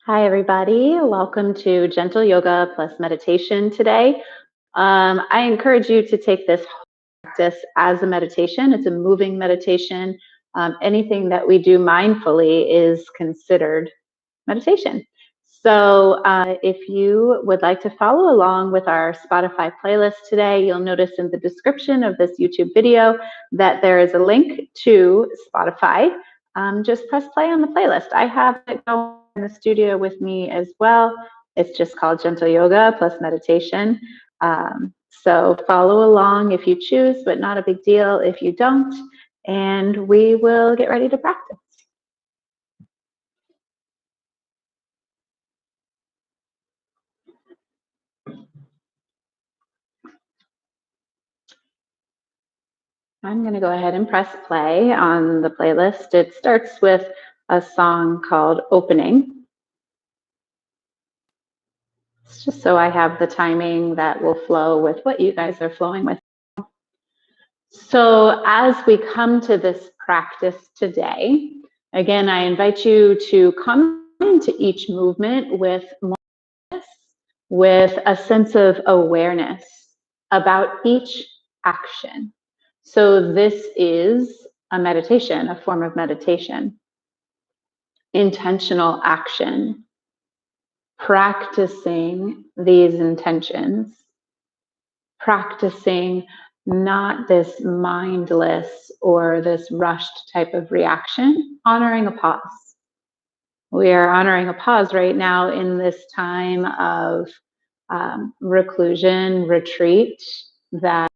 Hi, everybody. Welcome to Gentle Yoga plus Meditation today. I encourage you to take this practice as a meditation. It's a moving meditation. Anything that we do mindfully is considered meditation. So if you would like to follow along with our Spotify playlist today, you'll notice in the description of this YouTube video that there is a link to Spotify. Just press play on the playlist. I have it going in the studio with me as well. It's just called Gentle Yoga plus Meditation. So follow along if you choose, but not a big deal if you don't. And we will get ready to practice. I'm going to go ahead and press play on the playlist. It starts with a song called Opening. It's just so I have the timing that will flow with what you guys are flowing with. So as we come to this practice today, again, I invite you to come into each movement with a sense of awareness about each action. So this is a meditation, a form of meditation, intentional action, practicing these intentions, practicing not this mindless or this rushed type of reaction, honoring a pause. We are honoring a pause right now in this time of reclusion, retreat that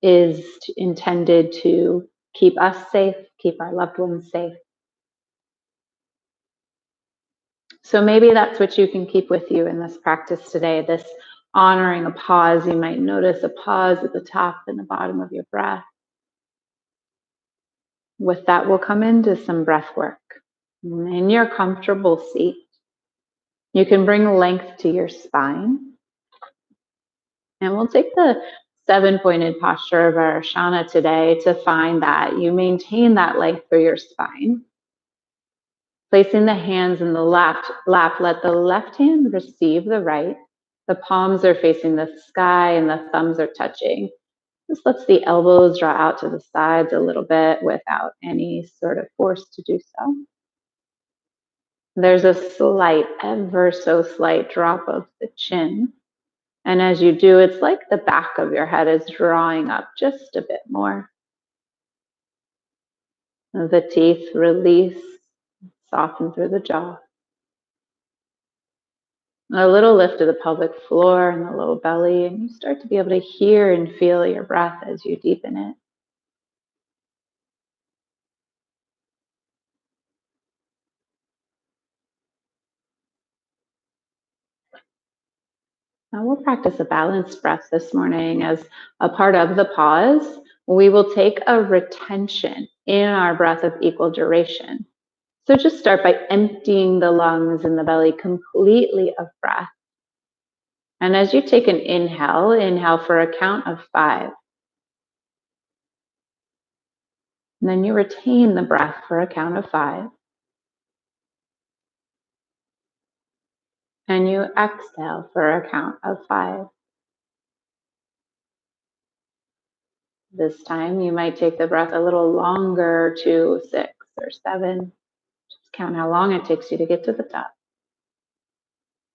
is intended to keep us safe, keep our loved ones safe. So maybe that's what you can keep with you in this practice today, this honoring a pause. You might notice a pause at the top and the bottom of your breath. With that, we'll come into some breath work. In your comfortable seat, you can bring length to your spine. And we'll take the 7-pointed posture of our Asana today to find that you maintain that length for your spine. Placing the hands in the lap, let the left hand receive the right. The palms are facing the sky and the thumbs are touching. This lets the elbows draw out to the sides a little bit without any sort of force to do so. There's a slight, ever so slight drop of the chin. And as you do, it's like the back of your head is drawing up just a bit more. The teeth release, soften through the jaw. A little lift of the pelvic floor and the low belly, and you start to be able to hear and feel your breath as you deepen it. Now we'll practice a balanced breath this morning. As a part of the pause, we will take a retention in our breath of equal duration. So just start by emptying the lungs and the belly completely of breath. And as you take an inhale for a count of 5. And then you retain the breath for a count of 5. And you exhale for a count of 5. This time you might take the breath a little longer to 6 or 7. Just count how long it takes you to get to the top.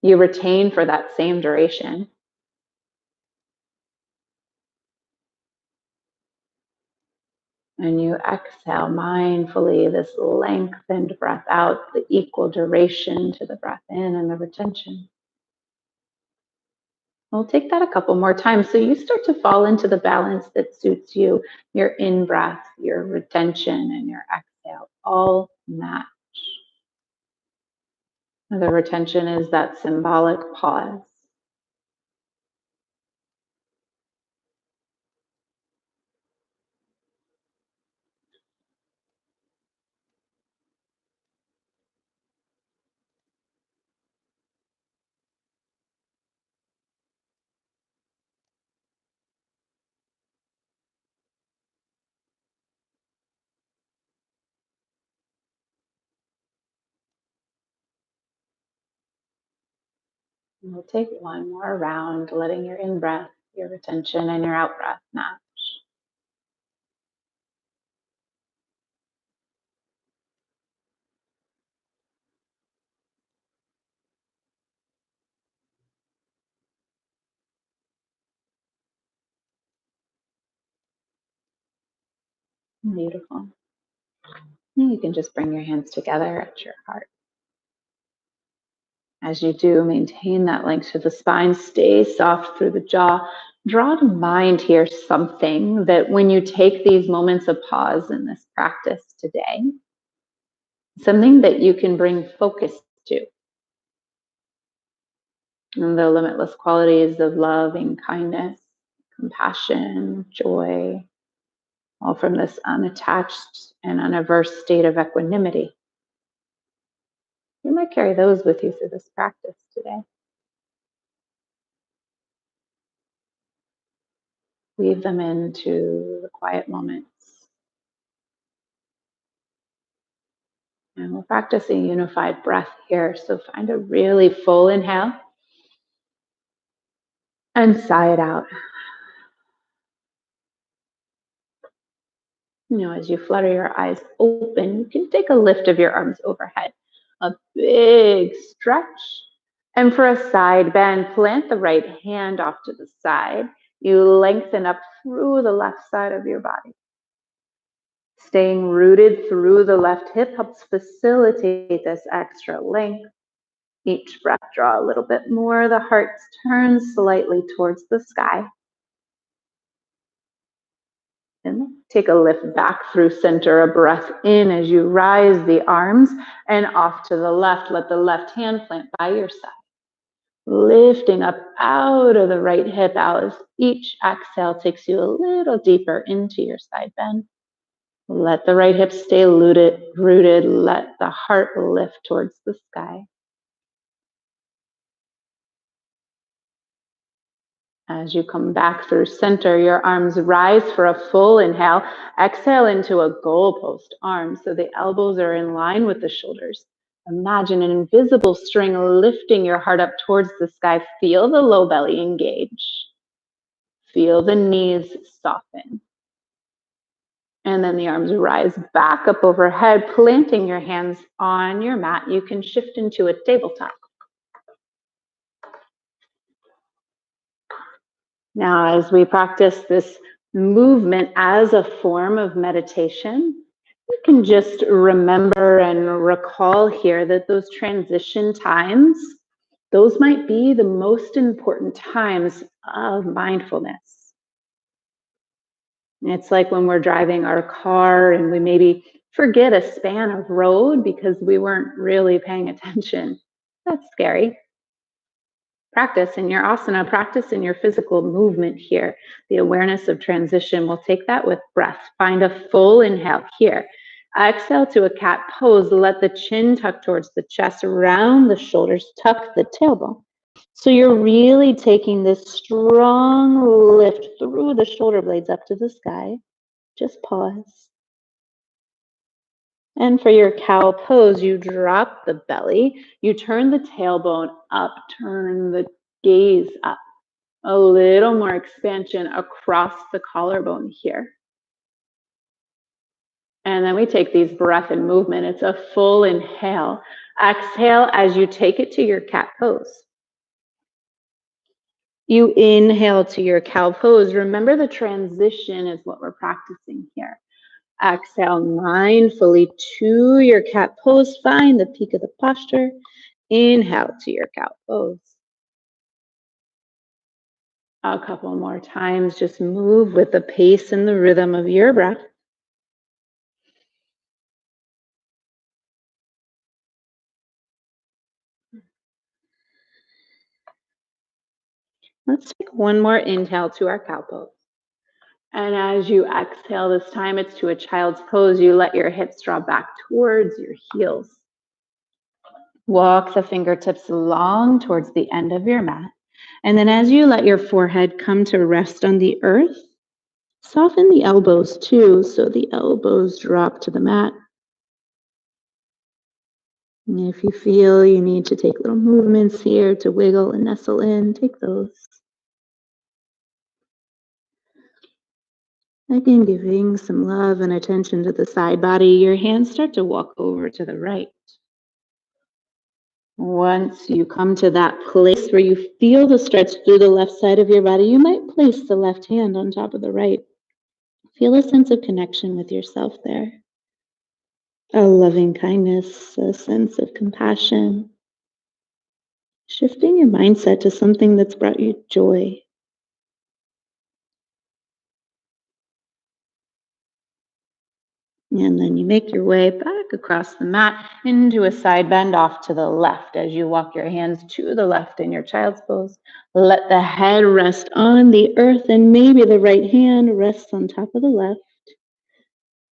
You retain for that same duration. And you exhale mindfully, this lengthened breath out, the equal duration to the breath in and the retention. We'll take that a couple more times so you start to fall into the balance that suits you. Your in-breath, your retention, and your exhale all match. The retention is that symbolic pause. And we'll take one more round, letting your in breath, your retention, and your out breath match. Beautiful. And you can just bring your hands together at your heart. As you do, maintain that length to the spine, stay soft through the jaw. Draw to mind here something that when you take these moments of pause in this practice today, something that you can bring focus to. And the limitless qualities of loving kindness, compassion, joy, all from this unattached and unaverse state of equanimity. You might carry those with you through this practice today. Weave them into the quiet moments. And we'll practice a unified breath here. So find a really full inhale and sigh it out. As you flutter your eyes open, you can take a lift of your arms overhead, a big stretch. And for a side bend, plant the right hand off to the side. You lengthen up through the left side of your body. Staying rooted through the left hip helps facilitate this extra length. Each breath, draw a little bit more. The heart turns slightly towards the sky. And take a lift back through center, a breath in as you rise the arms and off to the left. Let the left hand plant by your side. Lifting up out of the right hip out as each exhale takes you a little deeper into your side bend. Let the right hip stay rooted. Let the heart lift towards the sky. As you come back through center, your arms rise for a full inhale. Exhale into a goalpost arm so the elbows are in line with the shoulders. Imagine an invisible string lifting your heart up towards the sky. Feel the low belly engage. Feel the knees soften. And then the arms rise back up overhead, planting your hands on your mat. You can shift into a tabletop. Now, as we practice this movement as a form of meditation, you can just remember and recall here that those transition times, those might be the most important times of mindfulness. It's like when we're driving our car and we maybe forget a span of road because we weren't really paying attention. That's scary. Practice in your asana, practice in your physical movement here. The awareness of transition, we'll take that with breath. Find a full inhale here. Exhale to a cat pose. Let the chin tuck towards the chest, round the shoulders, tuck the tailbone. So you're really taking this strong lift through the shoulder blades up to the sky. Just pause. And for your cow pose, you drop the belly, you turn the tailbone up, turn the gaze up. A little more expansion across the collarbone here. And then we take these breath and movement. It's a full inhale. Exhale as you take it to your cat pose. You inhale to your cow pose. Remember, the transition is what we're practicing here. Exhale mindfully to your cat pose. Find the peak of the posture. Inhale to your cow pose. A couple more times. Just move with the pace and the rhythm of your breath. Let's take one more inhale to our cow pose. And as you exhale, this time it's to a child's pose. You let your hips draw back towards your heels. Walk the fingertips long towards the end of your mat. And then as you let your forehead come to rest on the earth, soften the elbows too, so the elbows drop to the mat. And if you feel you need to take little movements here to wiggle and nestle in, take those. Again, giving some love and attention to the side body. Your hands start to walk over to the right. Once you come to that place where you feel the stretch through the left side of your body, you might place the left hand on top of the right. Feel a sense of connection with yourself there. A loving kindness, a sense of compassion. Shifting your mindset to something that's brought you joy. And then you make your way back across the mat into a side bend off to the left as you walk your hands to the left in your child's pose. Let the head rest on the earth and maybe the right hand rests on top of the left.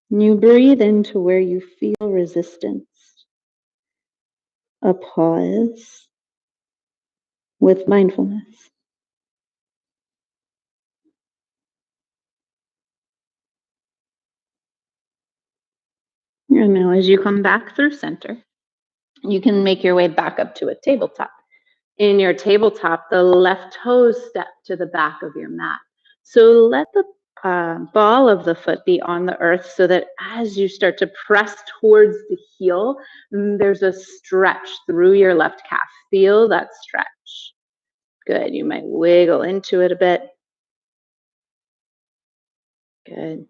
And you breathe into where you feel resistance. A pause with mindfulness. And now as you come back through center, you can make your way back up to a tabletop. In your tabletop, the left toes step to the back of your mat. So let the ball of the foot be on the earth so that as you start to press towards the heel, there's a stretch through your left calf. Feel that stretch. Good. You might wiggle into it a bit. Good.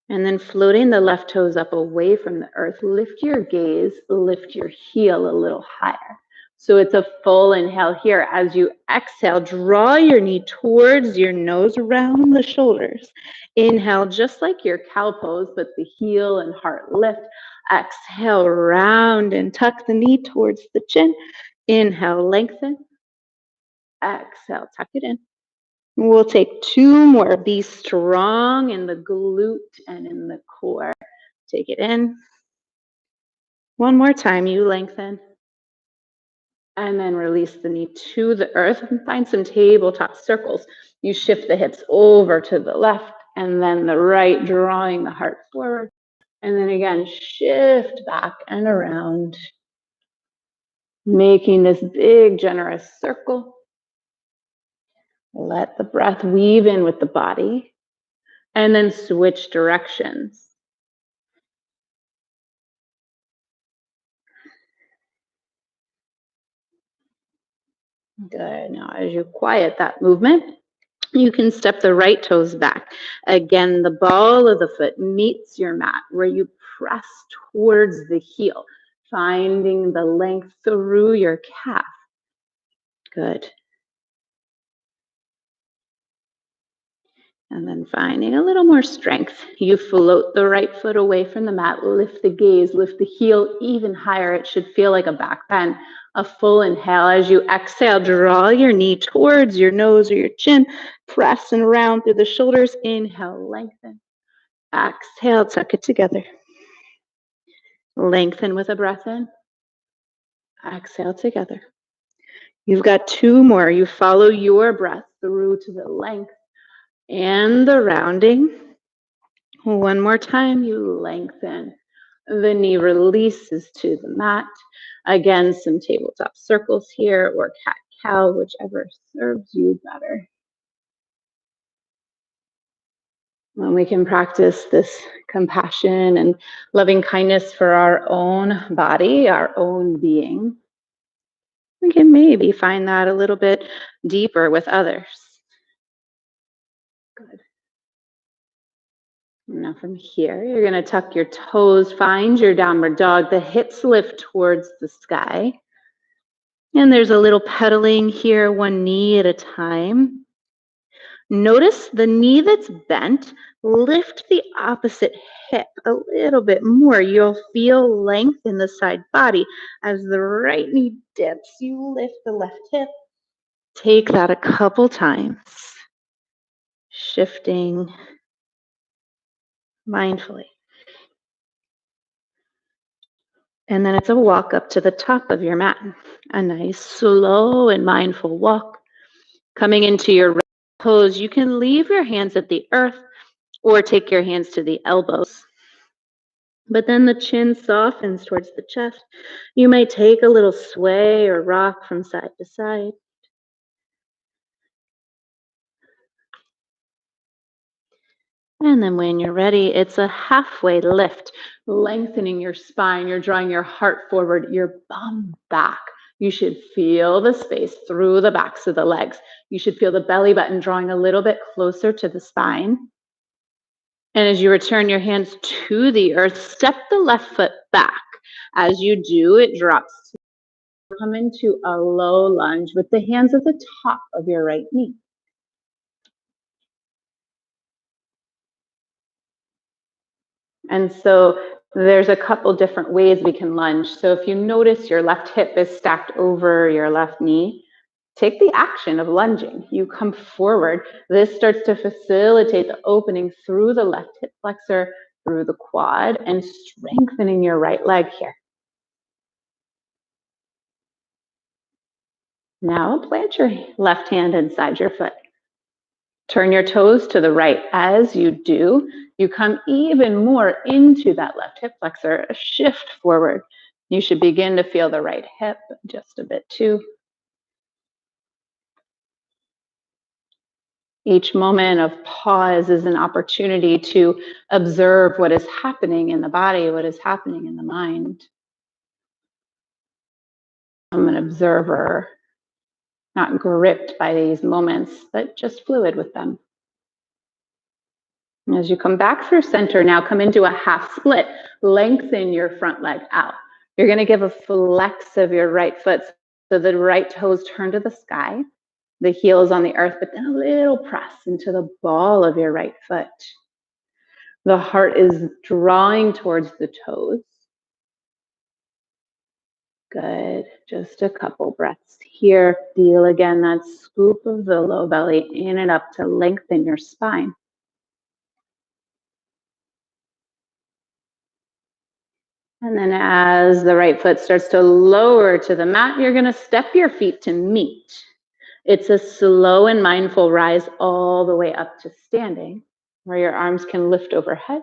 And then floating the left toes up away from the earth, lift your gaze, lift your heel a little higher. So it's a full inhale here. As you exhale, draw your knee towards your nose, around the shoulders. Inhale, just like your cow pose, but the heel and heart lift. Exhale, round and tuck the knee towards the chin. Inhale, lengthen. Exhale, tuck it in. We'll take two more. Be strong in the glute and in the core. Take it in. One more time, you lengthen. And then release the knee to the earth and find some tabletop circles. You shift the hips over to the left and then the right, drawing the heart forward. And then again, shift back and around, making this big, generous circle. Let the breath weave in with the body and then switch directions. Good. Now, as you quiet that movement, you can step the right toes back. Again, the ball of the foot meets your mat where you press towards the heel, finding the length through your calf. Good. And then finding a little more strength. You float the right foot away from the mat, lift the gaze, lift the heel even higher. It should feel like a back bend. A full inhale. As you exhale, draw your knee towards your nose or your chin. Press and round through the shoulders. Inhale, lengthen. Exhale, tuck it together. Lengthen with a breath in. Exhale together. You've got two more. You follow your breath through to the length and the rounding. One more time, you lengthen. The knee releases to the mat. Again, some tabletop circles here or cat-cow, whichever serves you better. When we can practice this compassion and loving kindness for our own body, our own being, we can maybe find that a little bit deeper with others. Good. Now from here, you're going to tuck your toes, find your downward dog. The hips lift towards the sky. And there's a little pedaling here, one knee at a time. Notice the knee that's bent. Lift the opposite hip a little bit more. You'll feel length in the side body. As the right knee dips, you lift the left hip. Take that a couple times. Shifting mindfully. And then it's a walk up to the top of your mat. A nice, slow and mindful walk. Coming into your pose, you can leave your hands at the earth or take your hands to the elbows. But then the chin softens towards the chest. You might take a little sway or rock from side to side. And then when you're ready, it's a halfway lift, lengthening your spine. You're drawing your heart forward, your bum back. You should feel the space through the backs of the legs. You should feel the belly button drawing a little bit closer to the spine. And as you return your hands to the earth, step the left foot back. As you do, it drops to come into a low lunge with the hands at the top of your right knee. And so there's a couple different ways we can lunge. So if you notice your left hip is stacked over your left knee, take the action of lunging. You come forward. This starts to facilitate the opening through the left hip flexor, through the quad, and strengthening your right leg here. Now plant your left hand inside your foot. Turn your toes to the right. As you do, you come even more into that left hip flexor, a shift forward. You should begin to feel the right hip just a bit too. Each moment of pause is an opportunity to observe what is happening in the body, what is happening in the mind. I'm an observer, not gripped by these moments, but just fluid with them. And as you come back through center, now come into a half split. Lengthen your front leg out. You're going to give a flex of your right foot so the right toes turn to the sky, the heels on the earth, but then a little press into the ball of your right foot. The heart is drawing towards the toes. Good. Just a couple breaths here. Feel again that scoop of the low belly in and up to lengthen your spine. And then as the right foot starts to lower to the mat, you're going to step your feet to meet. It's a slow and mindful rise all the way up to standing, where your arms can lift overhead,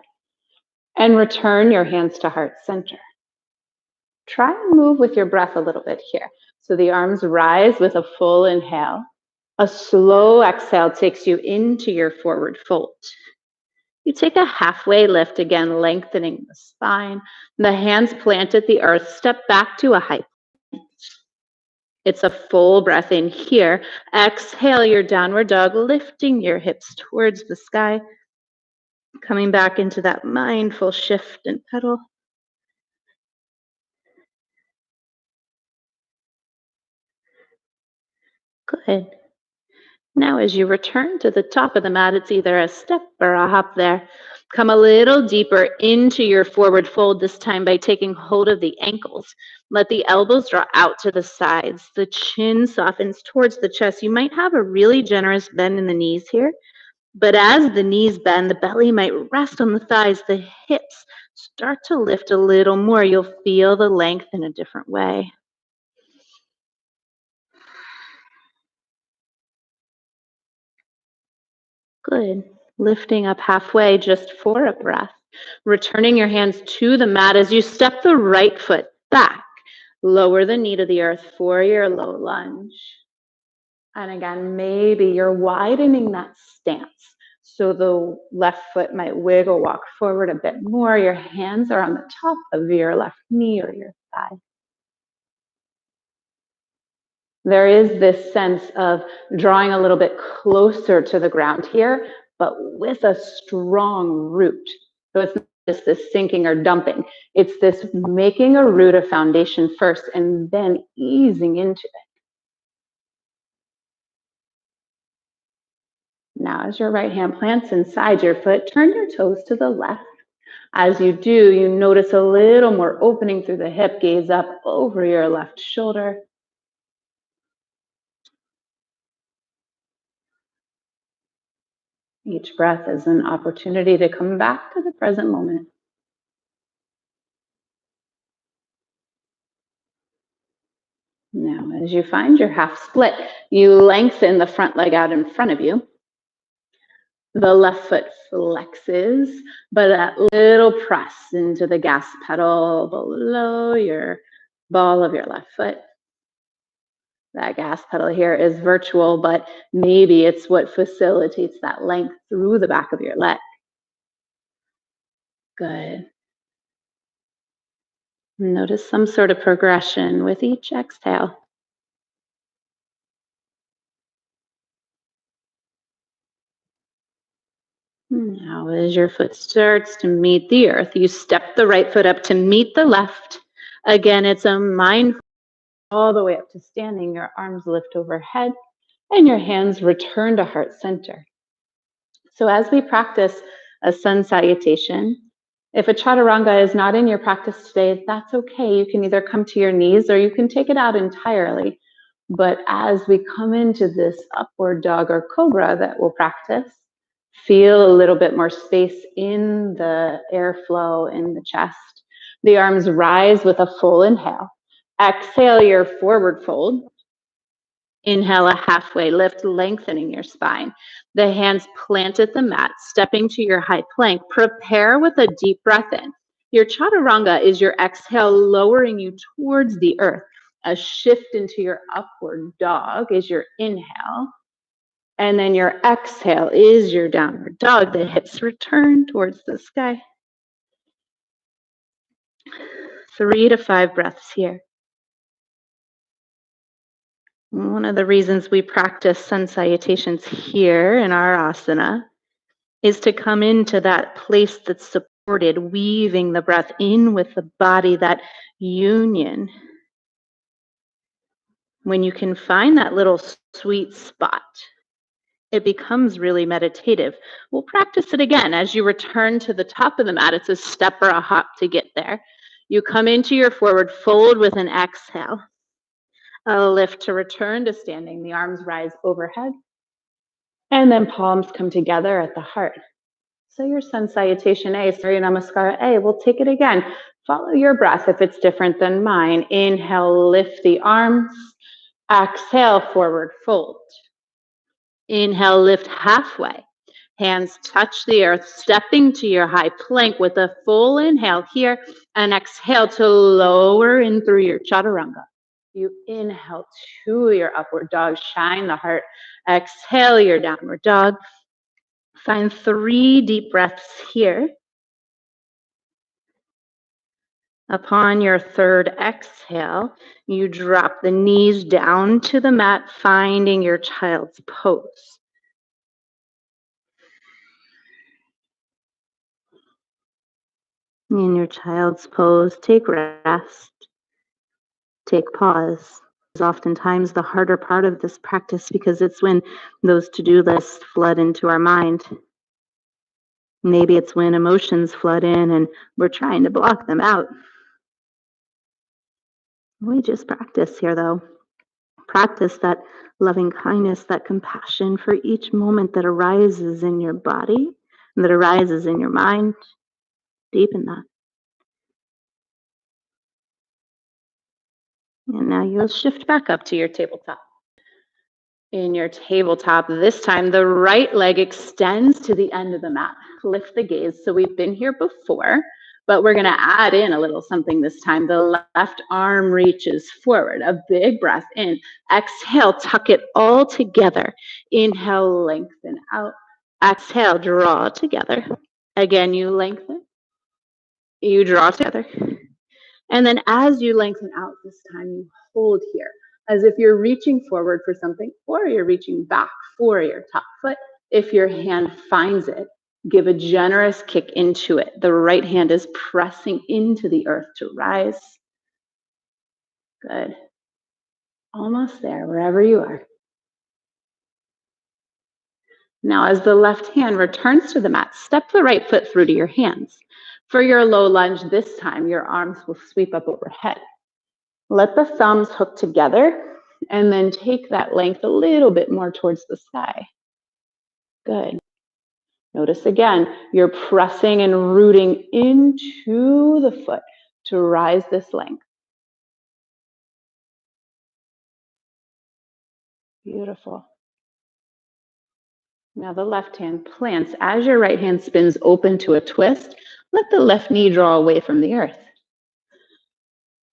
and return your hands to heart center. Try and move with your breath a little bit here. So the arms rise with a full inhale. A slow exhale takes you into your forward fold. You take a halfway lift again, lengthening the spine. The hands plant at the earth, step back to a high plank. It's a full breath in here. Exhale your downward dog, lifting your hips towards the sky. Coming back into that mindful shift and pedal. Good. Now, as you return to the top of the mat, it's either a step or a hop there. Come a little deeper into your forward fold, this time by taking hold of the ankles. Let the elbows draw out to the sides. The chin softens towards the chest. You might have a really generous bend in the knees here, but as the knees bend, the belly might rest on the thighs. The hips start to lift a little more. You'll feel the length in a different way. Good. Lifting up halfway just for a breath. Returning your hands to the mat as you step the right foot back. Lower the knee to the earth for your low lunge. And again, maybe you're widening that stance. So the left foot might wiggle, walk forward a bit more. Your hands are on the top of your left knee or your thigh. There is this sense of drawing a little bit closer to the ground here, but with a strong root. So it's not just this sinking or dumping. It's this making a root a foundation first and then easing into it. Now, as your right hand plants inside your foot, turn your toes to the left. As you do, you notice a little more opening through the hip, gaze up over your left shoulder. Each breath is an opportunity to come back to the present moment. Now, as you find your half split, you lengthen the front leg out in front of you. The left foot flexes, but that little press into the gas pedal below your ball of your left foot. That gas pedal here is virtual, but maybe it's what facilitates that length through the back of your leg. Good. Notice some sort of progression with each exhale. Now, as your foot starts to meet the earth, you step the right foot up to meet the left. Again, it's a mindful all the way up to standing. Your arms lift overhead and your hands return to heart center. So, as we practice a sun salutation, if a chaturanga is not in your practice today, that's okay. You can either come to your knees or you can take it out entirely. But as we come into this upward dog or cobra that we'll practice, feel a little bit more space in the airflow in the chest. The arms rise with a full inhale. Exhale your forward fold. Inhale a halfway lift, lengthening your spine. The hands plant at the mat, stepping to your high plank. Prepare with a deep breath in. Your chaturanga is your exhale, lowering you towards the earth. A shift into your upward dog is your inhale. And then your exhale is your downward dog. The hips return towards the sky. 3 to 5 breaths here. One of the reasons we practice sun salutations here in our asana is to come into that place that's supported, weaving the breath in with the body, that union. When you can find that little sweet spot, it becomes really meditative. We'll practice it again as you return to the top of the mat. It's a step or a hop to get there. You come into your forward fold with an exhale. A lift to return to standing. The arms rise overhead. And then palms come together at the heart. So your sun salutation A, Surya Namaskara A, we'll take it again. Follow your breath if it's different than mine. Inhale, lift the arms. Exhale, forward fold. Inhale, lift halfway. Hands touch the earth, stepping to your high plank with a full inhale here, and exhale to lower in through your chaturanga. You inhale to your upward dog, shine the heart. Exhale your downward dog. Find 3 deep breaths here. Upon your third exhale, you drop the knees down to the mat, finding your child's pose. In your child's pose, take rest, take pause. Is oftentimes the harder part of this practice because it's when those to-do lists flood into our mind. Maybe it's when emotions flood in and we're trying to block them out. We just practice here, though. Practice that loving kindness, that compassion for each moment that arises in your body and that arises in your mind. Deepen that. And now you'll shift back up to your tabletop. In your tabletop, this time the right leg extends to the end of the mat. Lift the gaze. So we've been here before, but we're going to add in a little something this time. The left arm reaches forward. A big breath in. Exhale, tuck it all together. Inhale, lengthen out. Exhale, draw together. Again, you lengthen. You draw together. And then as you lengthen out this time, you hold here as if you're reaching forward for something or you're reaching back for your top foot. If your hand finds it, give a generous kick into it. The right hand is pressing into the earth to rise. Good. Almost there, wherever you are. Now, as the left hand returns to the mat, step the right foot through to your hands. For your low lunge this time, your arms will sweep up overhead. Let the thumbs hook together and then take that length a little bit more towards the sky. Good. Notice again, you're pressing and rooting into the foot to rise this length. Beautiful. Now the left hand plants. As your right hand spins open to a twist, let the left knee draw away from the earth.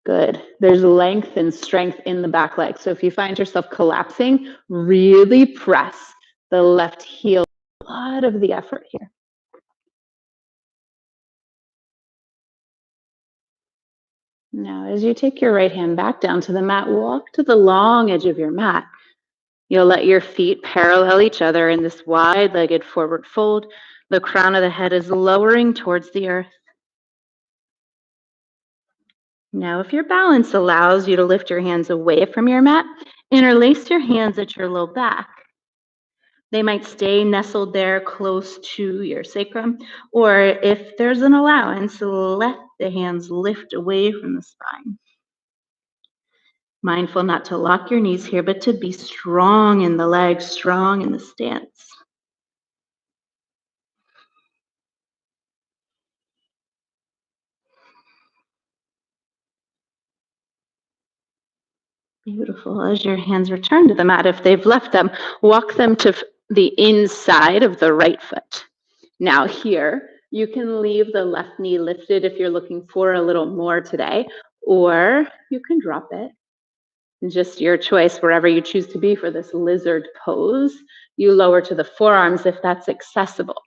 Good. There's length and strength in the back leg. So if you find yourself collapsing, really press the left heel. A lot of the effort here. Now, as you take your right hand back down to the mat, walk to the long edge of your mat. You'll let your feet parallel each other in this wide-legged forward fold. The crown of the head is lowering towards the earth. Now, if your balance allows you to lift your hands away from your mat, interlace your hands at your low back. They might stay nestled there close to your sacrum, or if there's an allowance, let the hands lift away from the spine. Mindful not to lock your knees here, but to be strong in the legs, strong in the stance. Beautiful. As your hands return to the mat, if they've left them, walk them to the inside of the right foot. Now here, you can leave the left knee lifted if you're looking for a little more today, or you can drop it. Just your choice, wherever you choose to be for this lizard pose. You lower to the forearms if that's accessible.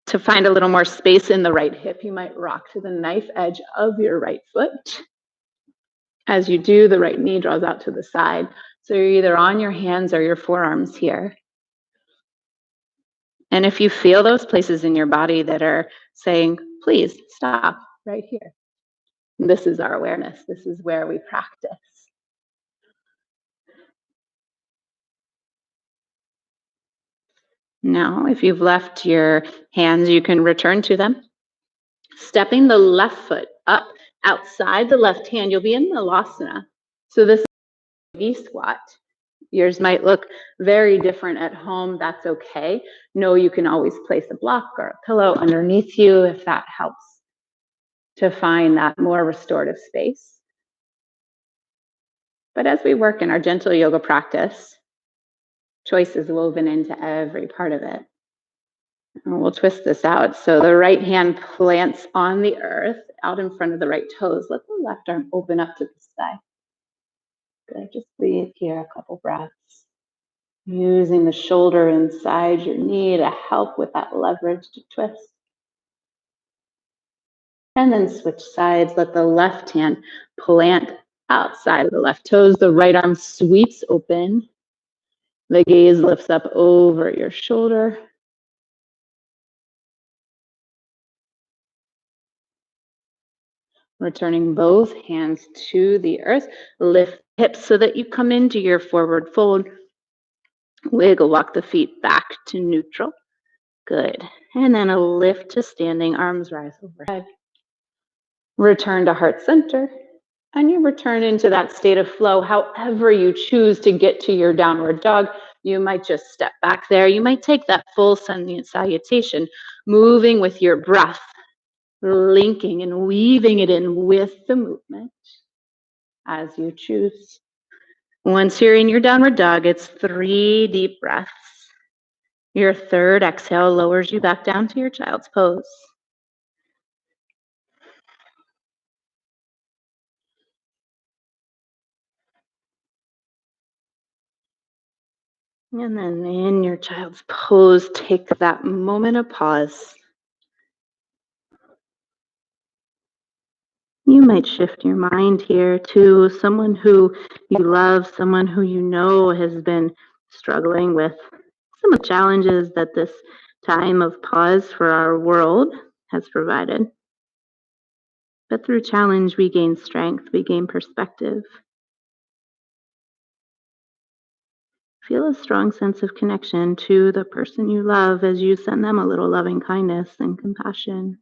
To find a little more space in the right hip, you might rock to the knife edge of your right foot. As you do, the right knee draws out to the side. So you're either on your hands or your forearms here. And if you feel those places in your body that are saying, please stop right here. This is our awareness. This is where we practice. Now, if you've left your hands, you can return to them. Stepping the left foot up outside the left hand, you'll be in Malasana. So this is a V squat. Yours might look very different at home. That's okay. No, you can always place a block or a pillow underneath you if that helps to find that more restorative space. But as we work in our gentle yoga practice, choice is woven into every part of it. And we'll twist this out. So the right hand plants on the earth out in front of the right toes. Let the left arm open up to the sky. Good. Just breathe here a couple breaths. Using the shoulder inside your knee to help with that leverage to twist. And then switch sides. Let the left hand plant outside of the left toes. The right arm sweeps open. The gaze lifts up over your shoulder. Returning both hands to the earth. Lift hips so that you come into your forward fold. Wiggle, walk the feet back to neutral. Good. And then a lift to standing, arms rise overhead. Return to heart center. And you return into that state of flow. However you choose to get to your downward dog, you might just step back there. You might take that full salutation, moving with your breath, linking and weaving it in with the movement as you choose. Once you're in your downward dog, it's 3 deep breaths. Your third exhale lowers you back down to your child's pose. And then in your child's pose, take that moment of pause. You might shift your mind here to someone who you love, someone who you know has been struggling with some of the challenges that this time of pause for our world has provided. But through challenge, we gain strength, we gain perspective. Feel a strong sense of connection to the person you love as you send them a little loving kindness and compassion,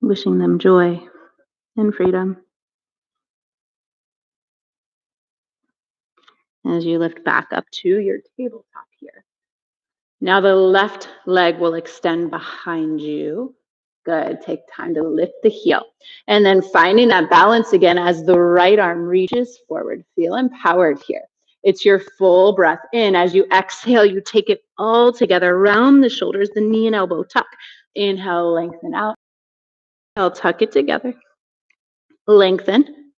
wishing them joy and freedom. As you lift back up to your tabletop here. Now the left leg will extend behind you. Good. Take time to lift the heel. And then finding that balance again as the right arm reaches forward. Feel empowered here. It's your full breath in. As you exhale, you take it all together around the shoulders, the knee and elbow tuck. Inhale, lengthen out. Exhale, tuck it together. Lengthen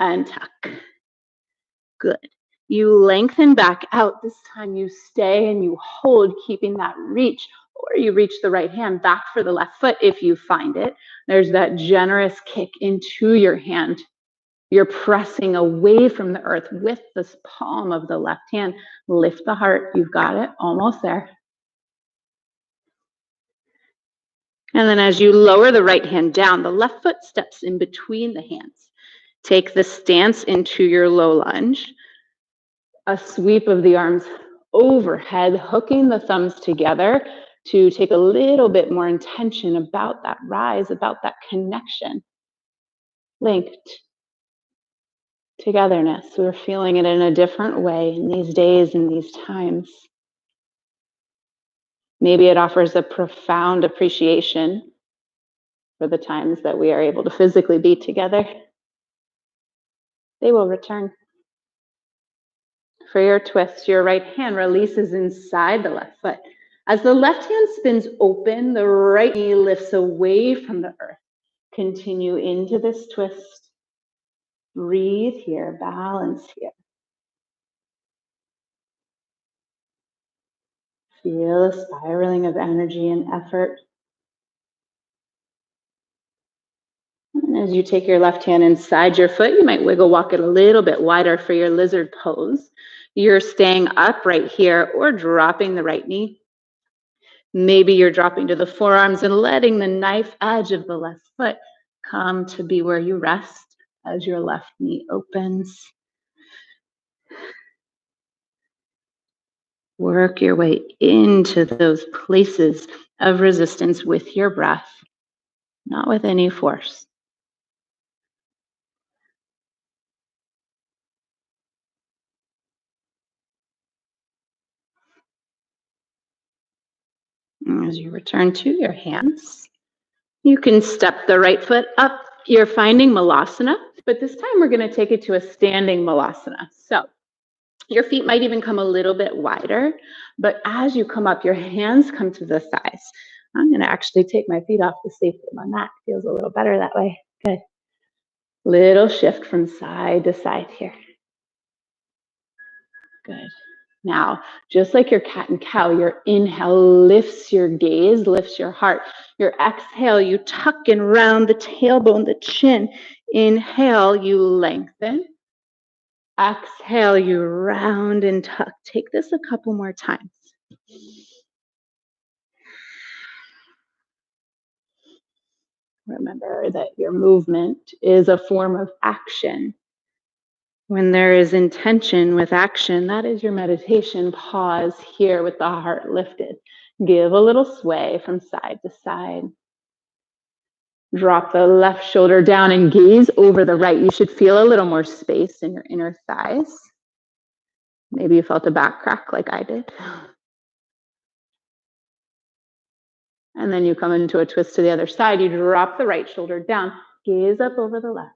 and tuck. Good. You lengthen back out. This time you stay and you hold, keeping that reach, or you reach the right hand back for the left foot if you find it. There's that generous kick into your hand. You're pressing away from the earth with this palm of the left hand. Lift the heart. You've got it. Almost there. And then as you lower the right hand down, the left foot steps in between the hands. Take the stance into your low lunge. A sweep of the arms overhead, hooking the thumbs together to take a little bit more intention about that rise, about that connection. Linked. Togetherness. We're feeling it in a different way in these days and these times. Maybe it offers a profound appreciation for the times that we are able to physically be together. They will return. For your twist, your right hand releases inside the left foot. As the left hand spins open, the right knee lifts away from the earth. Continue into this twist. Breathe here, balance here. Feel a spiraling of energy and effort. And as you take your left hand inside your foot, you might wiggle walk it a little bit wider for your lizard pose. You're staying upright here or dropping the right knee. Maybe you're dropping to the forearms and letting the knife edge of the left foot come to be where you rest as your left knee opens. Work your way into those places of resistance with your breath, not with any force. And as you return to your hands, you can step the right foot up. You're finding Malasana, but this time we're going to take it to a standing Malasana. So your feet might even come a little bit wider, but as you come up, your hands come to the thighs. I'm going to actually take my feet off to safety on that. Feels a little better that way. Good. Little shift from side to side here. Good. Now, just like your cat and cow, your inhale lifts your gaze, lifts your heart. Your exhale, you tuck and round the tailbone, the chin. Inhale, you lengthen. Exhale, you round and tuck. Take this a couple more times. Remember that your movement is a form of action. When there is intention with action, that is your meditation. Pause here with the heart lifted. Give a little sway from side to side. Drop the left shoulder down and gaze over the right. You should feel a little more space in your inner thighs. Maybe you felt a back crack like I did. And then you come into a twist to the other side. You drop the right shoulder down. Gaze up over the left.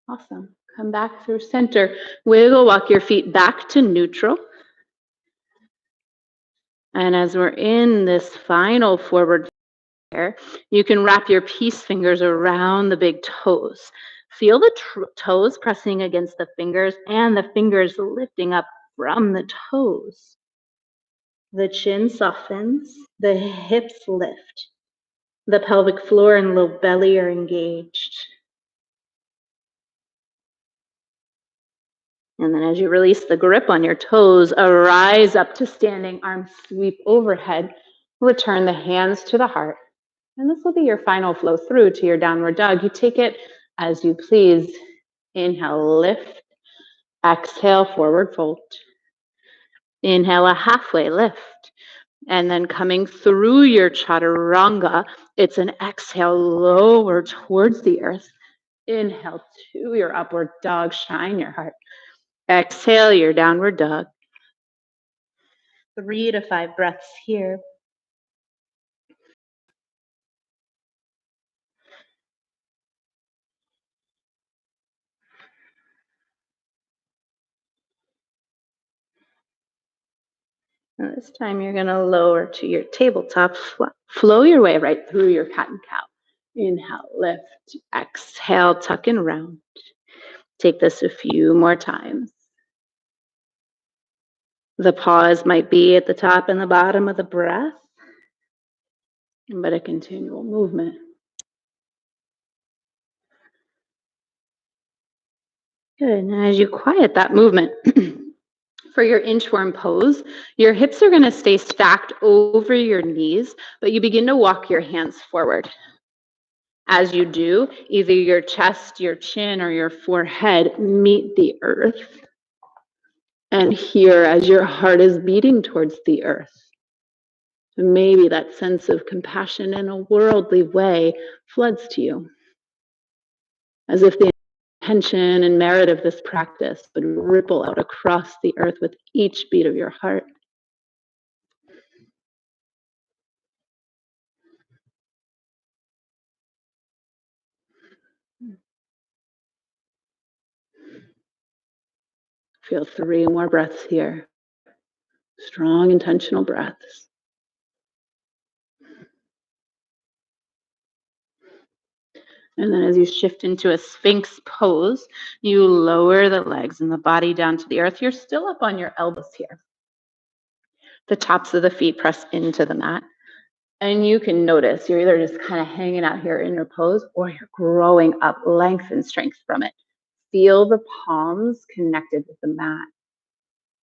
Awesome. Come back through center. Wiggle, walk your feet back to neutral. And as we're in this final forward here, you can wrap your peace fingers around the big toes. Feel the toes pressing against the fingers and the fingers lifting up from the toes. The chin softens, the hips lift. The pelvic floor and low belly are engaged. And then as you release the grip on your toes, arise up to standing, arms sweep overhead. Return the hands to the heart. And this will be your final flow through to your downward dog. You take it as you please. Inhale, lift. Exhale, forward fold. Inhale, a halfway lift. And then coming through your chaturanga, it's an exhale lower towards the earth. Inhale to your upward dog, shine your heart. Exhale, your downward dog. 3 to 5 breaths here. And this time you're going to lower to your tabletop. Flow your way right through your cat and cow. Inhale, lift. Exhale, tuck and round. Take this a few more times. The pause might be at the top and the bottom of the breath, but a continual movement. Good. And as you quiet that movement, for your inchworm pose, your hips are going to stay stacked over your knees, but you begin to walk your hands forward. As you do, either your chest, your chin, or your forehead meet the earth. And here, as your heart is beating towards the earth, maybe that sense of compassion in a worldly way floods to you, as if the intention and merit of this practice would ripple out across the earth with each beat of your heart. Feel 3 more breaths here. Strong, intentional breaths. And then as you shift into a Sphinx pose, you lower the legs and the body down to the earth. You're still up on your elbows here. The tops of the feet press into the mat. And you can notice you're either just kind of hanging out here in your pose or you're growing up length and strength from it. Feel the palms connected with the mat.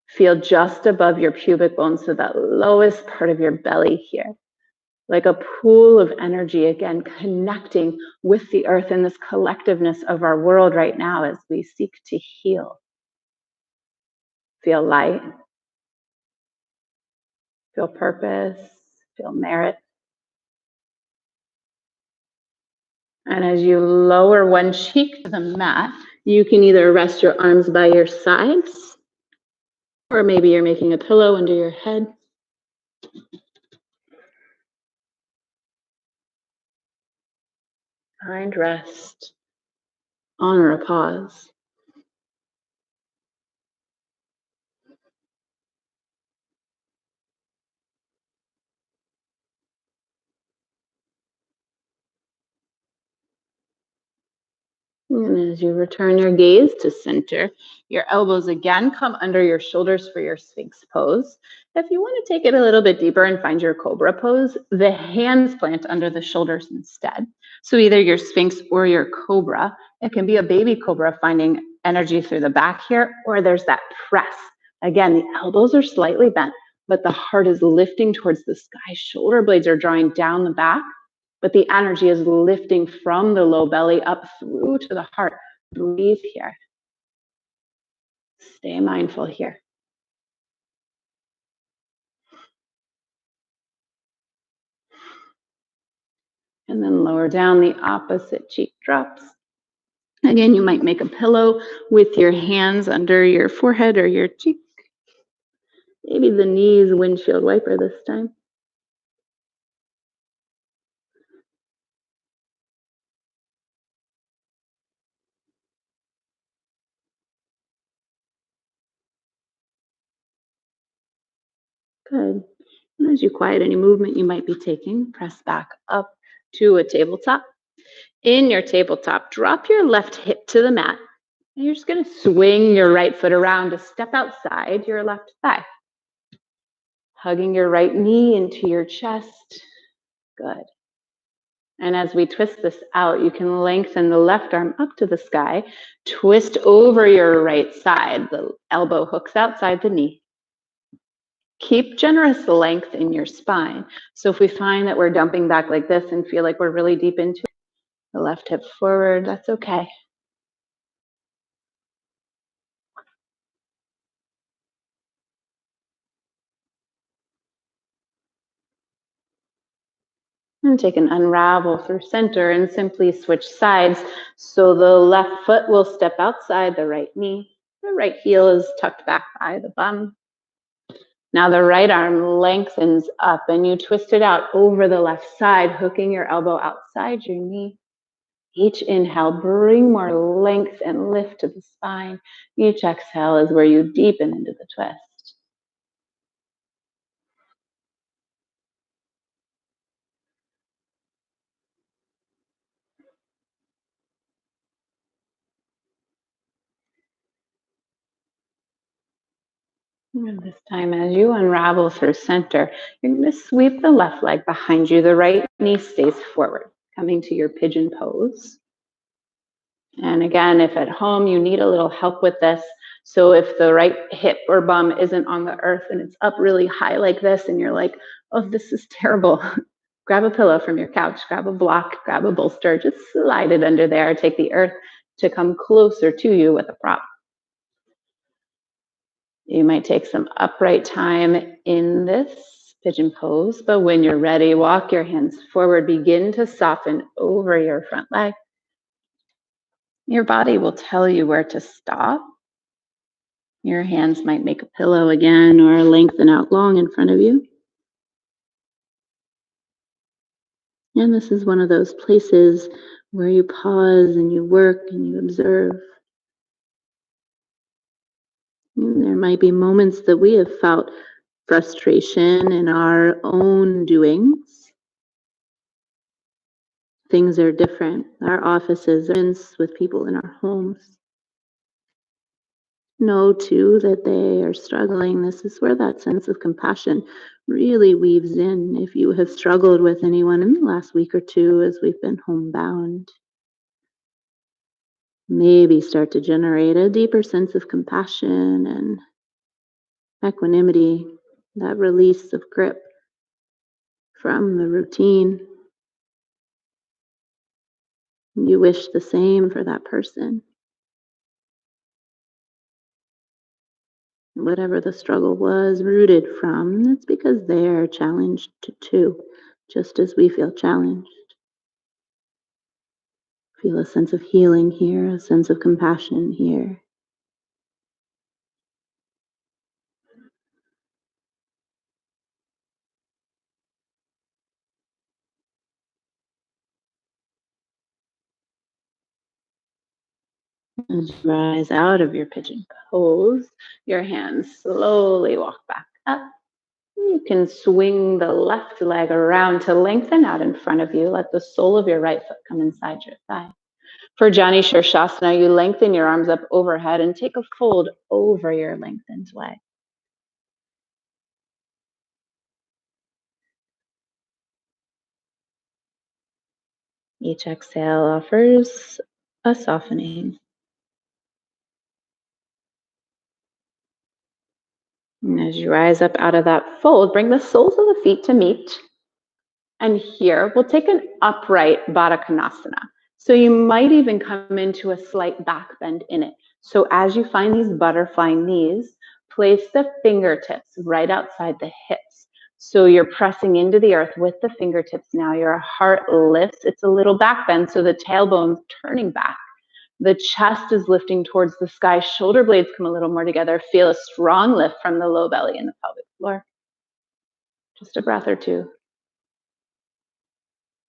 Feel just above your pubic bone, so that lowest part of your belly here. Like a pool of energy, again, connecting with the earth and this collectiveness of our world right now as we seek to heal. Feel light, feel purpose, feel merit. And as you lower one cheek to the mat, you can either rest your arms by your sides, or maybe you're making a pillow under your head. Find rest, honor a pause. And as you return your gaze to center, your elbows again come under your shoulders for your Sphinx pose. If you want to take it a little bit deeper and find your Cobra pose, the hands plant under the shoulders instead. So either your Sphinx or your Cobra. It can be a baby Cobra finding energy through the back here, or there's that press. Again, the elbows are slightly bent, but the heart is lifting towards the sky. Shoulder blades are drawing down the back, but the energy is lifting from the low belly up through to the heart. Breathe here. Stay mindful here. And then lower down, the opposite cheek drops. Again, you might make a pillow with your hands under your forehead or your cheek. Maybe the knees windshield wiper this time. Good. And as you quiet any movement you might be taking, press back up to a tabletop. In your tabletop, drop your left hip to the mat. And you're just going to swing your right foot around to step outside your left thigh. Hugging your right knee into your chest. Good. And as we twist this out, you can lengthen the left arm up to the sky, twist over your right side. The elbow hooks outside the knee. Keep generous length in your spine. So if we find that we're dumping back like this and feel like we're really deep into it, the left hip forward, that's okay. And take an unravel through center and simply switch sides. So the left foot will step outside the right knee. The right heel is tucked back by the bum. Now the right arm lengthens up and you twist it out over the left side, hooking your elbow outside your knee. Each inhale, bring more length and lift to the spine. Each exhale is where you deepen into the twist. And this time, as you unravel through center, you're going to sweep the left leg behind you. The right knee stays forward, coming to your pigeon pose. And again, if at home you need a little help with this, so if the right hip or bum isn't on the earth and it's up really high like this, and you're like, oh, this is terrible, grab a pillow from your couch, grab a block, grab a bolster, just slide it under there. Take the earth to come closer to you with a prop. You might take some upright time in this pigeon pose, but when you're ready, walk your hands forward, begin to soften over your front leg. Your body will tell you where to stop. Your hands might make a pillow again or lengthen out long in front of you. And this is one of those places where you pause and you work and you observe. And there might be moments that we have felt frustration in our own doings. Things are different. Our offices are with people in our homes. Know too that they are struggling. This is where that sense of compassion really weaves in. If you have struggled with anyone in the last week or two as we've been homebound, maybe start to generate a deeper sense of compassion and equanimity, that release of grip from the routine. You wish the same for that person. Whatever the struggle was rooted from, it's because they're challenged too, just as we feel challenged. Feel a sense of healing here, a sense of compassion here. As you rise out of your pigeon pose, your hands slowly walk back up. You can swing the left leg around to lengthen out in front of you. Let the sole of your right foot come inside your thigh. For Jani Shirshasana, you lengthen your arms up overhead and take a fold over your lengthened leg. Each exhale offers a softening. And as you rise up out of that fold, bring the soles of the feet to meet. And here we'll take an upright Baddha Konasana. So you might even come into a slight back bend in it. So as you find these butterfly knees, place the fingertips right outside the hips. So you're pressing into the earth with the fingertips now. Your heart lifts. It's a little back bend, so the tailbone's turning back. The chest is lifting towards the sky. Shoulder blades come a little more together. Feel a strong lift from the low belly and the pelvic floor. Just a breath or two.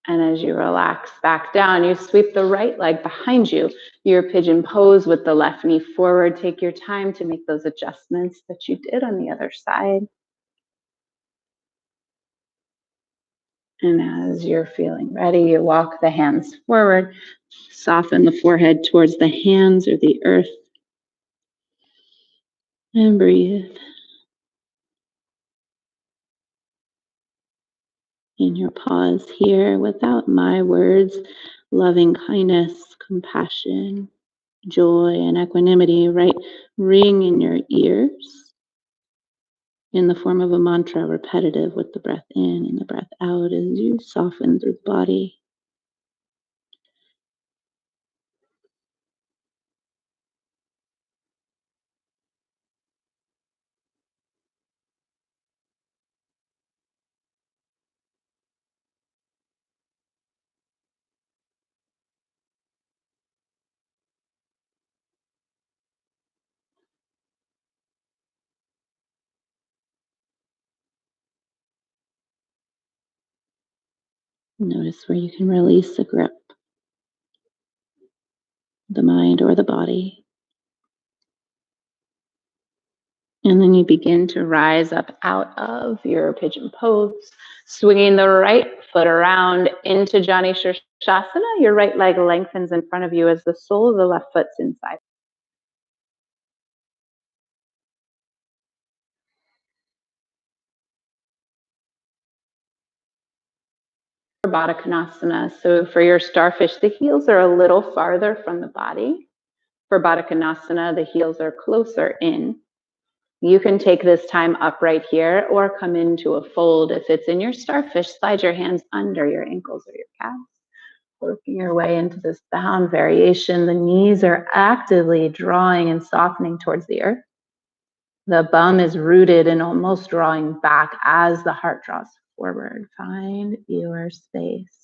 And as you relax back down, you sweep the right leg behind you. Your pigeon pose with the left knee forward. Take your time to make those adjustments that you did on the other side. And as you're feeling ready, you walk the hands forward. Soften the forehead towards the hands or the earth. And breathe. In your pause here, without my words, loving kindness, compassion, joy, and equanimity, right, ring in your ears in the form of a mantra, repetitive with the breath in and the breath out as you soften through the body. Notice where you can release the grip, the mind or the body. And then you begin to rise up out of your pigeon pose, swinging the right foot around into Jani Shirshasana. Your right leg lengthens in front of you as the sole of the left foot's inside. Baddha Konasana. So for your starfish, the heels are a little farther from the body. For Baddha Konasana, the heels are closer in. You can take this time upright here or come into a fold. If it's in your starfish, slide your hands under your ankles or your calves. Working your way into this bound variation. The knees are actively drawing and softening towards the earth. The bum is rooted and almost drawing back as the heart draws forward. Find your space.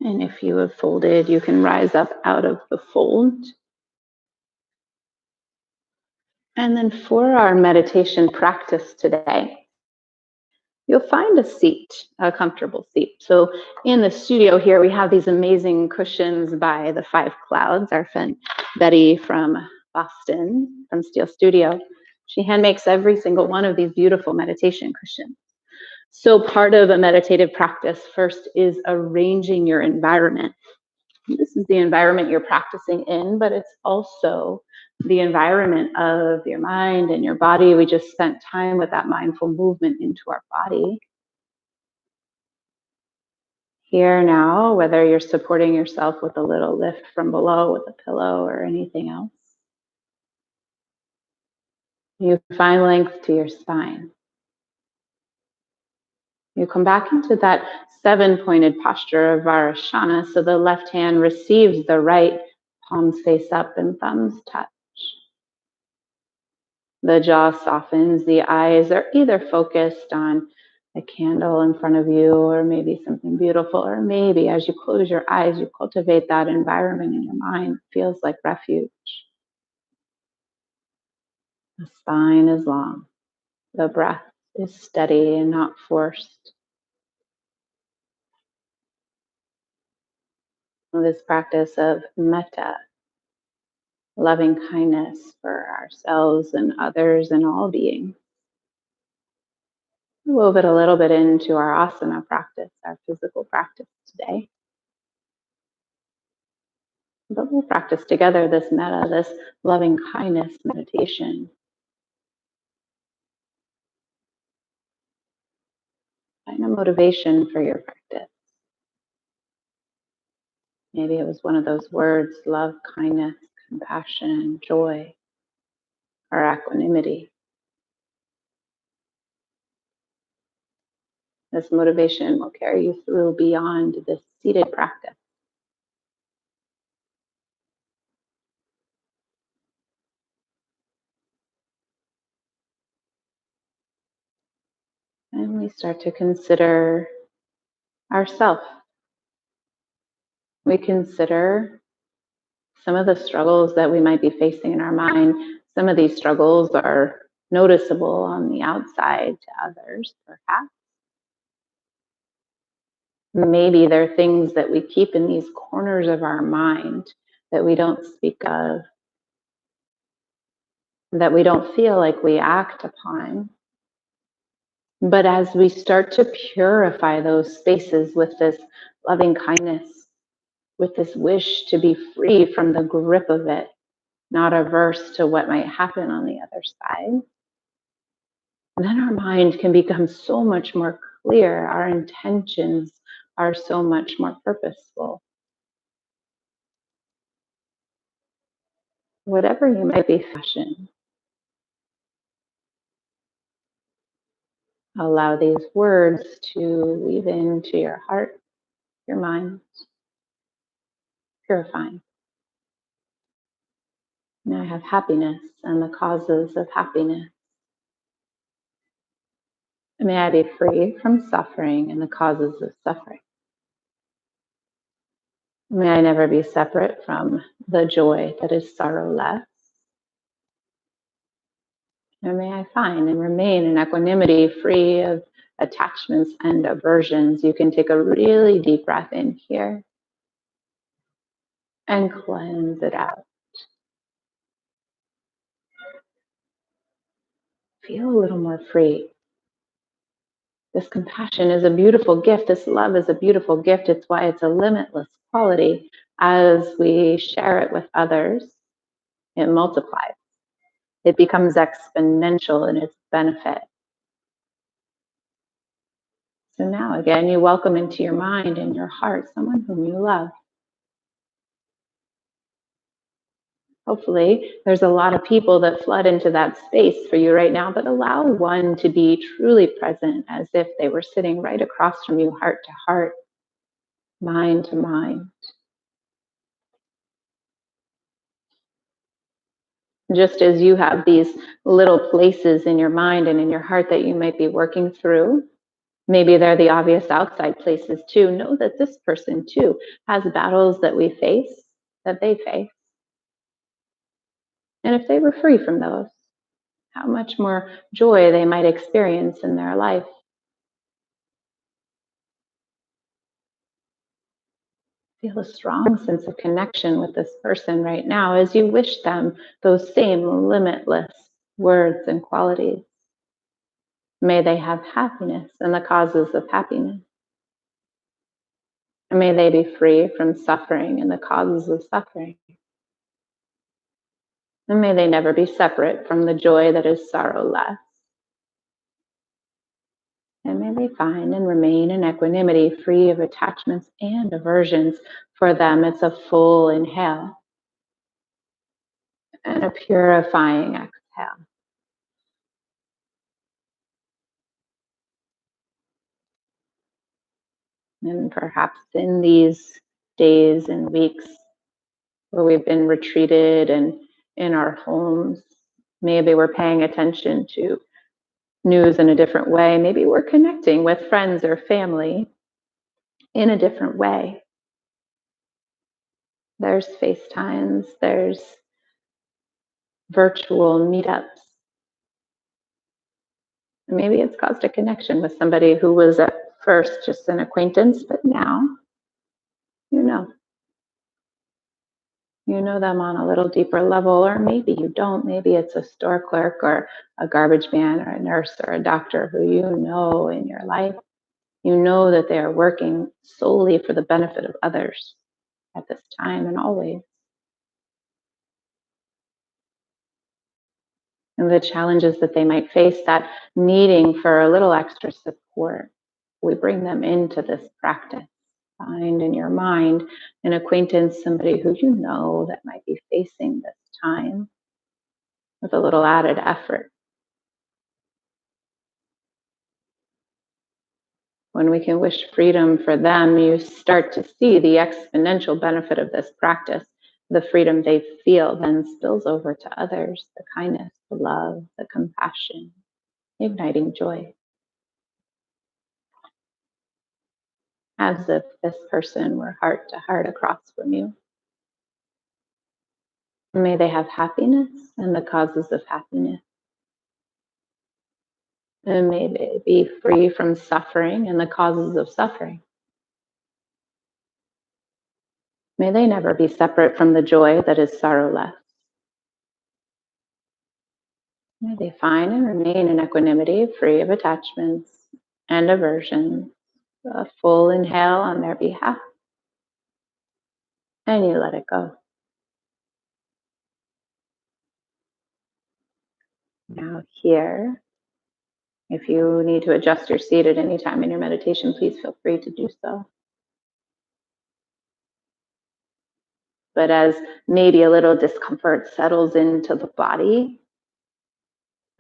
And if you have folded, you can rise up out of the fold. And then for our meditation practice today, you'll find a seat, a comfortable seat. So in the studio here, we have these amazing cushions by the Five Clouds, our friend Betty from Boston, from Steel Studio. She hand makes every single one of these beautiful meditation cushions. So part of a meditative practice first is arranging your environment. This is the environment you're practicing in, but it's also the environment of your mind and your body. We just spent time with that mindful movement into our body. Here now, whether you're supporting yourself with a little lift from below with a pillow or anything else, you find length to your spine. You come back into that seven-pointed posture of Varashana, so the left hand receives the right, palms face up and thumbs touch. The jaw softens, the eyes are either focused on a candle in front of you or maybe something beautiful, or maybe as you close your eyes, you cultivate that environment in your mind. It feels like refuge. The spine is long. The breath is steady and not forced. This practice of metta, loving kindness for ourselves and others and all beings. We'll move it a little bit into our asana practice, our physical practice today. But we'll practice together this metta, this loving kindness meditation. Find a motivation for your practice. Maybe it was one of those words, love, kindness, compassion, joy, or equanimity. This motivation will carry you through beyond this seated practice. And we start to consider ourself. We consider some of the struggles that we might be facing in our mind. Some of these struggles are noticeable on the outside to others, perhaps. Maybe there are things that we keep in these corners of our mind that we don't speak of, that we don't feel like we act upon. But as we start to purify those spaces with this loving kindness, with this wish to be free from the grip of it, not averse to what might happen on the other side, then our mind can become so much more clear. Our intentions are so much more purposeful. Whatever you might be fashioned, allow these words to weave into your heart, your mind, purifying. May I have happiness and the causes of happiness. May I be free from suffering and the causes of suffering. May I never be separate from the joy that is sorrowless. And may I find and remain in equanimity, free of attachments and aversions. You can take a really deep breath in here and cleanse it out. Feel a little more free. This compassion is a beautiful gift. This love is a beautiful gift. It's why it's a limitless quality. As we share it with others, it multiplies. It becomes exponential in its benefit. So now, again, you welcome into your mind and your heart someone whom you love. Hopefully, there's a lot of people that flood into that space for you right now, but allow one to be truly present as if they were sitting right across from you, heart to heart, mind to mind. Just as you have these little places in your mind and in your heart that you might be working through, maybe they're the obvious outside places too. Know that this person too has battles that we face, that they face. And if they were free from those, how much more joy they might experience in their life. Feel a strong sense of connection with this person right now as you wish them those same limitless words and qualities. May they have happiness and the causes of happiness. And may they be free from suffering and the causes of suffering. And may they never be separate from the joy that is sorrowless. And may they find and remain in equanimity, free of attachments and aversions. For them, it's a full inhale and a purifying exhale. And perhaps in these days and weeks where we've been retreated and in our homes, maybe we're paying attention to news in a different way. Maybe we're connecting with friends or family in a different way. There's FaceTimes, there's virtual meetups. Maybe it's caused a connection with somebody who was at first just an acquaintance, but now you know. You know them on a little deeper level, or maybe you don't. Maybe it's a store clerk or a garbage man or a nurse or a doctor who you know in your life. You know that they are working solely for the benefit of others at this time and always. And the challenges that they might face, that needing for a little extra support, we bring them into this practice. Find in your mind an acquaintance, somebody who you know that might be facing this time with a little added effort. When we can wish freedom for them, you start to see the exponential benefit of this practice. The freedom they feel then spills over to others, the kindness, the love, the compassion, igniting joy. As if this person were heart to heart across from you. May they have happiness and the causes of happiness. And may they be free from suffering and the causes of suffering. May they never be separate from the joy that is sorrowless. May they find and remain in equanimity, free of attachments and aversions. A full inhale on their behalf, and you let it go. Now, here, if you need to adjust your seat at any time in your meditation, please feel free to do so. But as maybe a little discomfort settles into the body,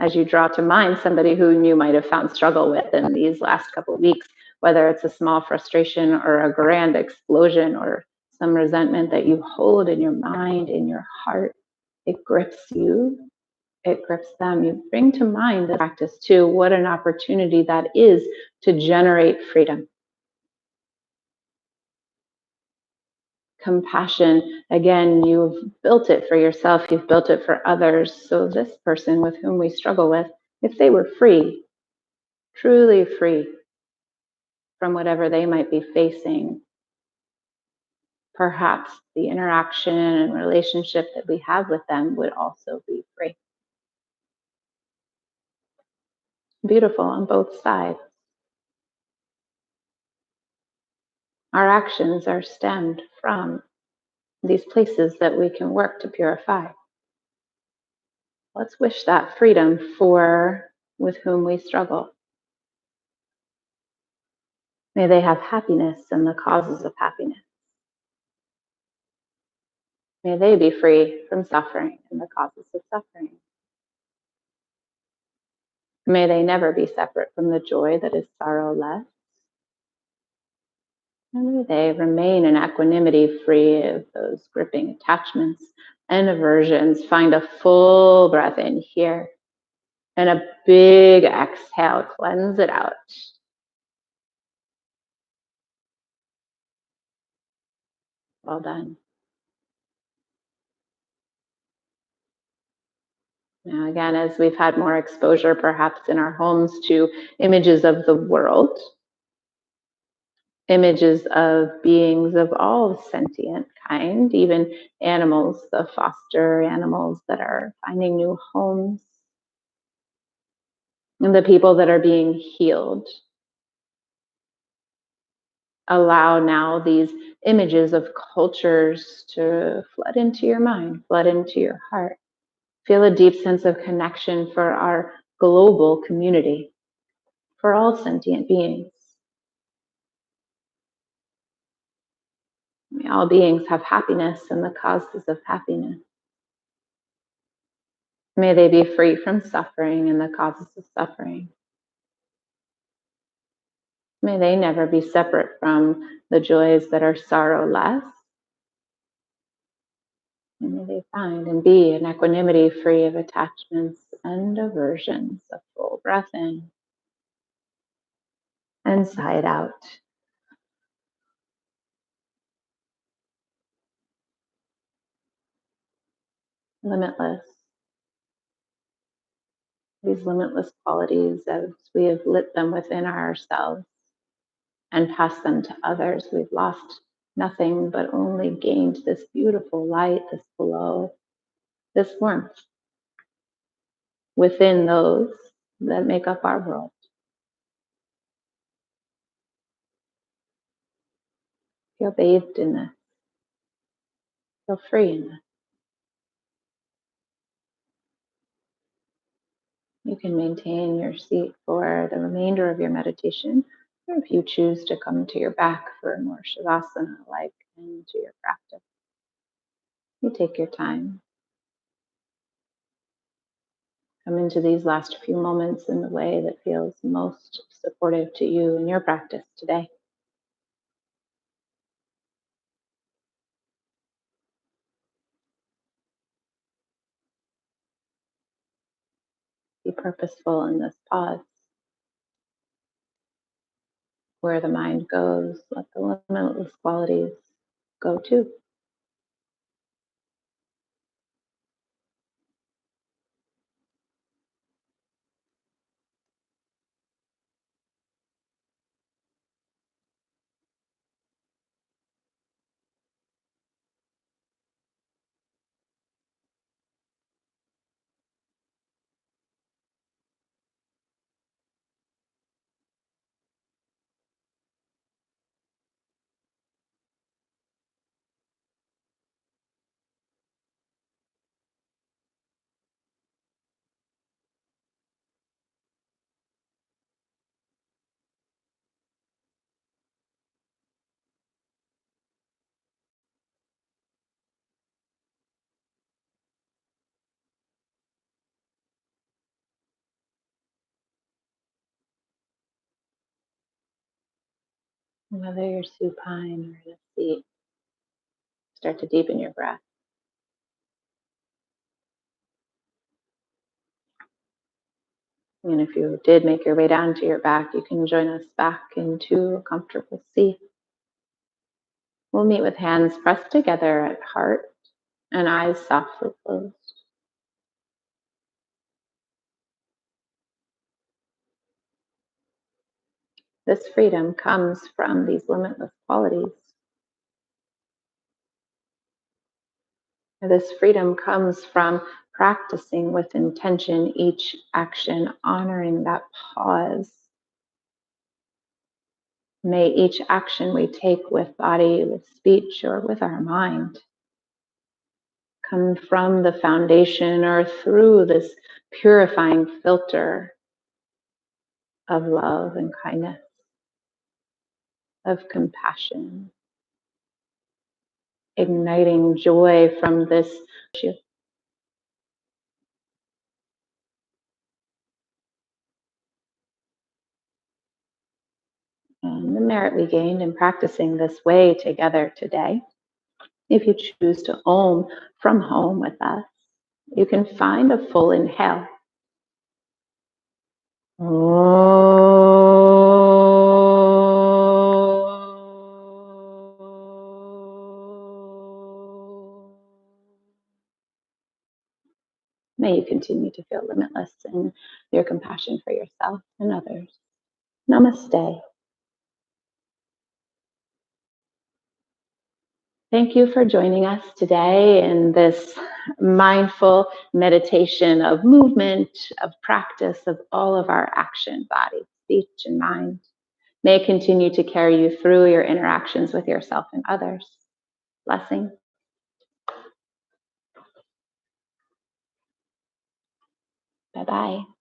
as you draw to mind somebody whom you might have found struggle with in these last couple of weeks, whether it's a small frustration or a grand explosion or some resentment that you hold in your mind, in your heart, it grips you, it grips them. You bring to mind the practice too, what an opportunity that is to generate freedom. Compassion, again, you've built it for yourself, you've built it for others. So this person with whom we struggle with, if they were free, truly free from whatever they might be facing, perhaps the interaction and relationship that we have with them would also be free. Beautiful on both sides. Our actions are stemmed from these places that we can work to purify. Let's wish that freedom for with whom we struggle. May they have happiness and the causes of happiness. May they be free from suffering and the causes of suffering. May they never be separate from the joy that is sorrowless. And may they remain in equanimity, free of those gripping attachments and aversions. Find a full breath in here and a big exhale. Cleanse it out. Well done. Now, again, as we've had more exposure, perhaps in our homes, to images of the world, images of beings of all sentient kind, even animals, the foster animals that are finding new homes, and the people that are being healed. Allow now these images of cultures to flood into your mind, flood into your heart. Feel a deep sense of connection for our global community, for all sentient beings. May all beings have happiness and the causes of happiness. May they be free from suffering and the causes of suffering. May they never be separate from the joys that are sorrowless. And may they find and be in equanimity, free of attachments and aversions. A full breath in and sigh it out. Limitless. These limitless qualities, as we have lit them within ourselves and passed them to others, we've lost nothing but only gained this beautiful light, this glow, this warmth within those that make up our world. Feel bathed in this. Feel free in this. You can maintain your seat for the remainder of your meditation, or if you choose to come to your back for more Shavasana like into your practice. You take your time. Come into these last few moments in the way that feels most supportive to you in your practice today. Be purposeful in this pause. Where the mind goes, let the limitless qualities go too. Whether you're supine or in a seat, start to deepen your breath. And if you did make your way down to your back, you can join us back into a comfortable seat. We'll meet with hands pressed together at heart and eyes softly closed. This freedom comes from these limitless qualities. This freedom comes from practicing with intention each action, honoring that pause, May each action we take with body, with speech, or with our mind come from the foundation or through this purifying filter of love and kindness, of compassion, igniting joy from this. And the merit we gained in practicing this way together today. If you choose to Om from home with us, you can find a full inhale. May you continue to feel limitless in your compassion for yourself and others. Namaste. Thank you for joining us today in this mindful meditation of movement, of practice, of all of our action, body, speech, and mind. May it continue to carry you through your interactions with yourself and others. Blessing. Bye-bye.